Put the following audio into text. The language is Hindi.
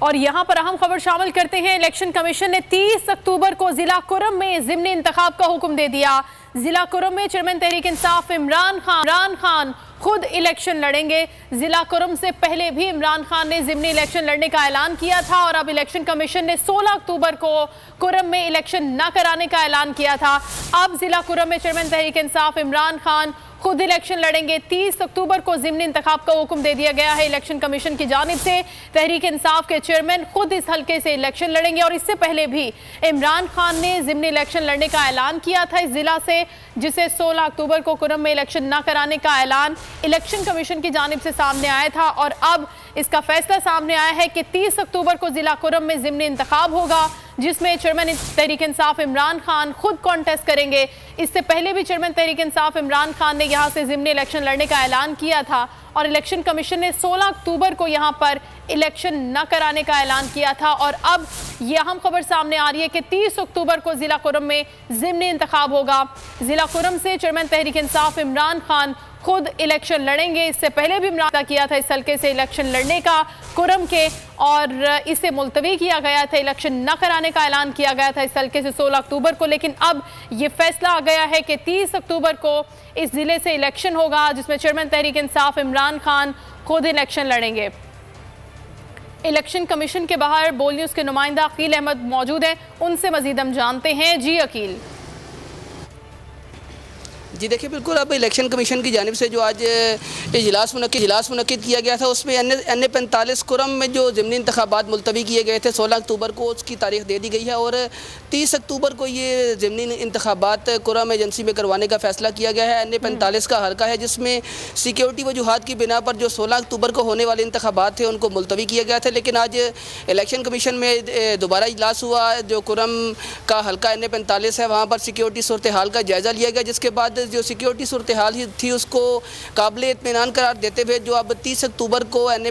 और यहां पर अहम खबर शामिल करते हैं। इलेक्शन कमीशन ने 30 अक्टूबर को जिला कुरम में ज़िमनी इंतखाब का हुक्म दे दिया। जिला कुरम में चेयरमैन तहरीक इंसाफ इमरान खान खुद इलेक्शन लड़ेंगे। जिला कुरम से पहले भी इमरान खान ने ज़िमनी इलेक्शन लड़ने का ऐलान किया था और अब इलेक्शन कमीशन ने 16 अक्टूबर को कुरम में इलेक्शन न कराने का ऐलान किया था। अब जिला कुरम में चेयरमैन तहरीक इंसाफ इमरान खान खुद इलेक्शन लड़ेंगे। 30 अक्टूबर को ज़िमनी इंतखाब का हुक्म दे दिया गया है इलेक्शन कमीशन की जानिब से। तहरीक इंसाफ के चेयरमैन खुद इस हल्के से इलेक्शन लड़ेंगे और इससे पहले भी इमरान खान ने ज़िमनी इलेक्शन लड़ने का ऐलान किया था इस जिला से, जिसे 16 अक्टूबर को कुरम में इलेक्शन न कराने का ऐलान इलेक्शन कमीशन की जानिब से सामने आया था। और अब इसका फैसला सामने आया है कि 30 अक्टूबर को जिला कुरम में ज़िमनी इंतखाब होगा, जिसमें चेयरमैन तहरीक इंसाफ इमरान खान खुद कॉन्टेस्ट करेंगे। इससे पहले भी चेयरमैन तहरीक इंसाफ इमरान खान ने यहां से ज़िमनी इलेक्शन लड़ने का ऐलान किया था और इलेक्शन कमीशन ने 16 अक्टूबर को यहां पर इलेक्शन न कराने का ऐलान किया था। और अब यह अहम खबर सामने आ रही है कि 30 अक्टूबर को जिला कुरम में ज़िमनी इंतखाब होगा। जिला कुरम से चेयरमैन तहरीक इंसाफ इमरान खान खुद इलेक्शन लड़ेंगे। इससे पहले भी इमरान किया था इस हल्के से इलेक्शन लड़ने का कुरम के, और इसे मुलतवी किया गया था, इलेक्शन न कराने का ऐलान किया गया था इस हल्के से 16 अक्टूबर को। लेकिन अब ये फैसला आ गया है कि 30 अक्टूबर को इस जिले से इलेक्शन होगा, जिसमें चेयरमैन तहरीक इंसाफ इमरान खान खुद इलेक्शन लड़ेंगे। इलेक्शन कमीशन के बाहर बोल न्यूज़ के नुमाइंदा अकील अहमद मौजूद हैं, उनसे मजीद हम जानते हैं। जी अकील। जी देखिए, बिल्कुल अब इलेक्शन कमीशन की जानिब से जो आज इजलास मुनक्किद किया गया था, उसमें एन ए 45 कुरम में जो ज़िमनी इंतखाबात मुलतवी किए गए थे 16 अक्टूबर को, उसकी तारीख दे दी गई है और 30 अक्टूबर को ये ज़िमनी इंतखाबात कुरम एजेंसी में करवाने का फ़ैसला किया गया है। एन ए 45 का हल्का है जिसमें सिक्योरिटी वजूहात की बिना पर जो 16 अक्टूबर को होने वाले इंतखाबात थे उनको मुलतवी किया गया था। लेकिन आज इलेक्शन कमीशन में दोबारा इजलास हुआ। जो कुरम का हल्का एन ए 45 है, वहाँ पर सिक्योरिटी सूरत हाल का जायज़ा लिया गया, जिसके बाद जो सिक्योरिटी सूरत हाल थी उसको काबिल इत्मीनान करार देते हुए जो अब 30 अक्टूबर को एन ए